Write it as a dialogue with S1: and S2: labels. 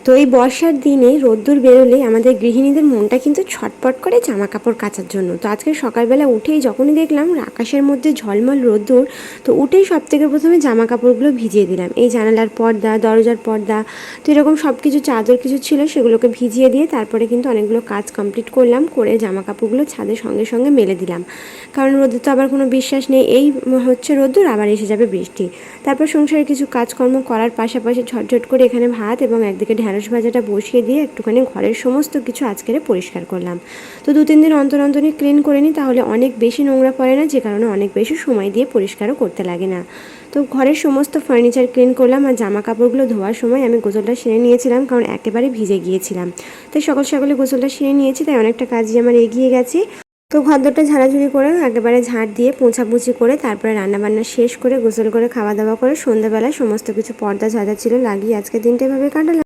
S1: তো এই বর্ষার দিনে রোদ্দুর বেরোলে আমাদের গৃহিণীদের মনটা কিন্তু ছটপট করে জামা কাপড় কাচার জন্য। তো আজকে সকালবেলা উঠেই যখনই দেখলাম আকাশের মধ্যে ঝলমল রোদ্দুর, তো উঠেই সব থেকে প্রথমে জামা কাপড়গুলো ভিজিয়ে দিলাম। এই জানালার পর্দা, দরজার পর্দা, তো এরকম সব কিছু চাদর কিছু ছিল সেগুলোকে ভিজিয়ে দিয়ে তারপরে কিন্তু অনেকগুলো কাজ কমপ্লিট করলাম, করে জামা কাপড়গুলো ছাদে সঙ্গে সঙ্গে মেলে দিলাম। কারণ রোদে তো আবার কোনো বিশ্বাস নেই, এই হচ্ছে রোদ্দুর, আবার এসে যাবে বৃষ্টি। তারপর সংসারে কিছু কাজকর্ম করার পাশাপাশি ঝটঝট করে এখানে ভাত এবং একদিকে ঢ্যাঁড়স ভাজাটা বসিয়ে দিয়ে একটুখানি ঘরের সমস্ত কিছু আজকের পরিষ্কার করলাম। তো 2-3 দিন অন্তর অন্তরই ক্লিন করে নিই, তাহলে অনেক বেশি নোংরা পড়ে না, যে কারণে অনেক বেশি সময় দিয়ে পরিষ্কারও করতে লাগে না। তো ঘরের সমস্ত ফার্নিচার ক্লিন করলাম, আর জামা কাপড়গুলো ধোয়ার সময় আমি গোসলটা সেরে নিয়েছিলাম, কারণ একেবারে ভিজে গিয়েছিলাম। তাই সকাল সকালে গোসলটা সেরে নিয়েছি, তাই অনেকটা কাজই আমার এগিয়ে গেছে। তো ঘরদোরটা ঝাড়াঝুড়ি করে একেবারে ঝাড় দিয়ে পোঁছাপুছি করে তারপরে রান্নাবান্না শেষ করে গোসল করে খাওয়া দাওয়া করে সন্ধ্যাবেলায় সমস্ত কিছু পর্দা ঝাঁঝা ছিল লাগিয়ে আজকে দিনটা এভাবে কাটালাম।